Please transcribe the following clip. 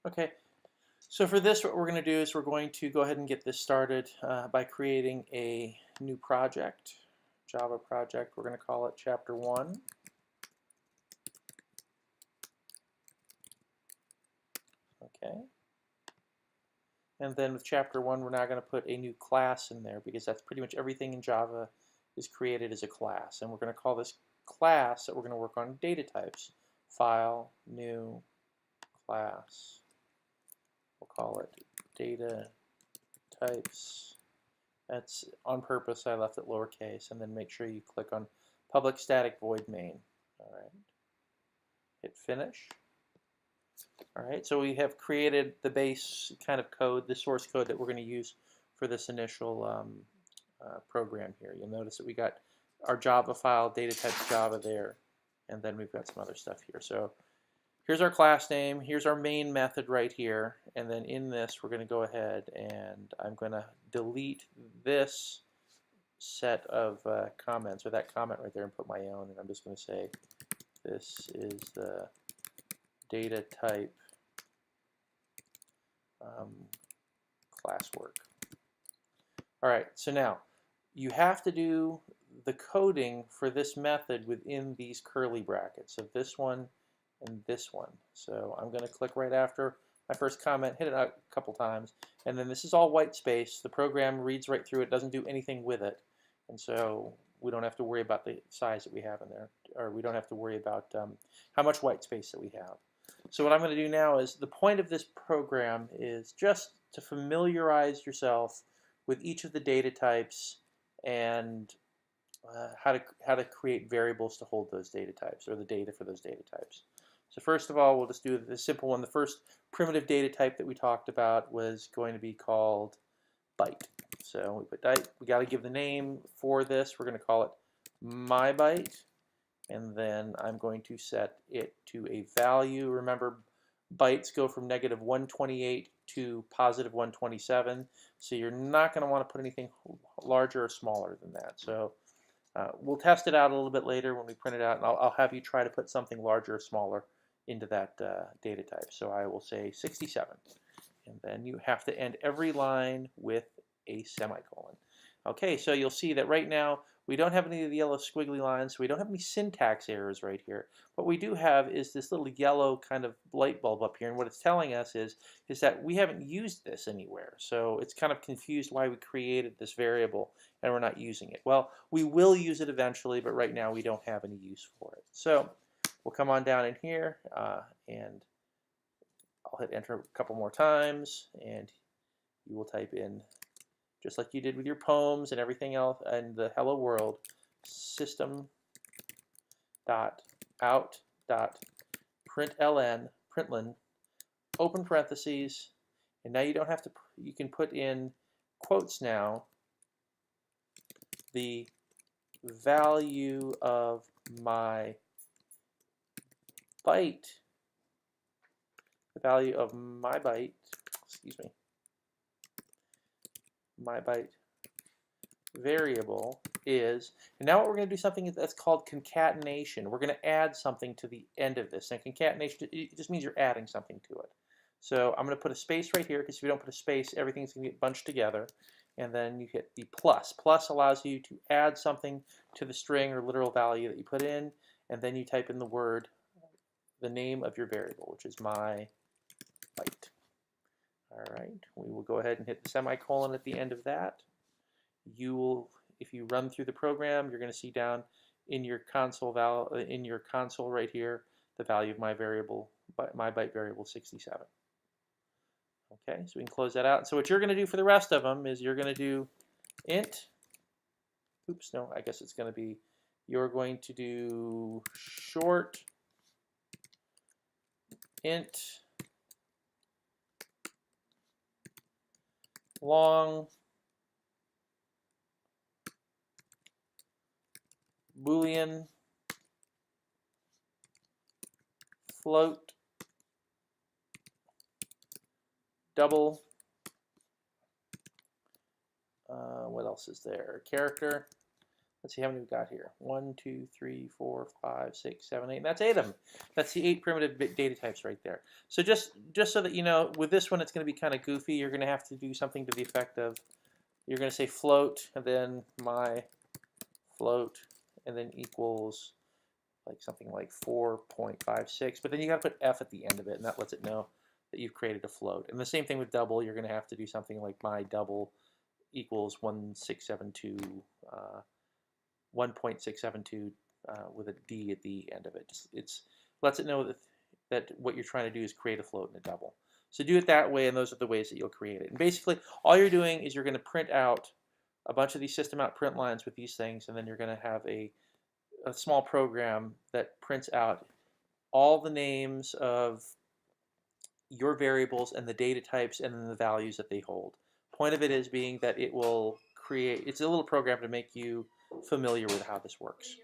Okay, so for this, what we're going to do is we're going to go ahead and get this started by creating a new project, Java project. We're going to call it Chapter 1. Okay. And then with Chapter 1, we're now going to put a new class in there because that's pretty much everything in Java is created as a class. And we're going to call this class that we're going to work on data types. File, new, class. We'll call it data types. That's on purpose. I left it lowercase. And then make sure you click on public static void main. All right. Hit finish. All right, so we have created the base kind of code, the source code that we're going to use for this initial program here. You'll notice that we got our Java file, data type Java there, and then we've got some other stuff here. So here's our class name, here's our main method right here, and then in this we're going to go ahead and I'm going to delete this set of comments, or that comment right there, and put my own, and I'm just going to say this is the data type classwork. All right, so now you have to do the coding for this method within these curly brackets. So this one and this one. So I'm going to click right after my first comment, hit it a couple times, and then this is all white space. The program reads right through it, doesn't do anything with it, and so we don't have to worry about the size that we have in there, or we don't have to worry about how much white space that we have. So what I'm going to do now is the point of this program is just to familiarize yourself with each of the data types and how to create variables to hold those data types, or the data for those data types. So first of all, we'll just do the simple one. The first primitive data type that we talked about was going to be called byte. So we put byte. We got to give the name for this. We're going to call it my byte. And then I'm going to set it to a value. Remember, bytes go from -128 to +127. So you're not going to want to put anything larger or smaller than that. So we'll test it out a little bit later when we print it out, and I'll have you try to put something larger or smaller into that data type. So I will say 67. And then you have to end every line with a semicolon. Okay, so you'll see that right now we don't have any of the yellow squiggly lines, so we don't have any syntax errors right here. What we do have is this little yellow kind of light bulb up here, and what it's telling us is that we haven't used this anywhere. So it's kind of confused why we created this variable and we're not using it. Well, we will use it eventually, but right now we don't have any use for it. So we'll come on down in here, and I'll hit enter a couple more times, and you will type in, just like you did with your poems and everything else and the hello world, system.out.println, open parentheses, and now you don't have to, you can put in quotes now, the value of my byte, excuse me, my byte variable is, and now what we're going to do something that's called concatenation. We're going to add something to the end of this, and concatenation, it just means you're adding something to it. So I'm going to put a space right here, because if you don't put a space, everything's going to get bunched together, and then you hit the plus. Plus allows you to add something to the string or literal value that you put in, and then you type in the word, the name of your variable, which is my byte. All right, we will go ahead and hit the semicolon at the end of that. You will, if you run through the program, you're going to see down in your console right here, the value of my variable, my byte variable 67. Okay, so we can close that out. So what you're going to do for the rest of them is you're going to do int. Oops, no, I guess it's going to be, you're going to do short int long Boolean float double, what else is there? Character. Let's see how many we've got here. 1, 2, 3, 4, 5, 6, 7, 8. And that's 8 of them. That's the 8 primitive data types right there. So just so that you know, with this one, it's going to be kind of goofy. You're going to have to do something to the effect of, you're going to say float, and then my float, and then equals like something like 4.56. But then you got to put f at the end of it, and that lets it know that you've created a float. And the same thing with double. You're going to have to do something like my double equals 1672. 1.672 with a D at the end of it. It lets it know that what you're trying to do is create a float in a double. So do it that way, and those are the ways that you'll create it. And basically, all you're doing is you're going to print out a bunch of these system out print lines with these things, and then you're going to have a small program that prints out all the names of your variables and the data types and then the values that they hold. Point of it is being that it will create, it's a little program to make you familiar with how this works.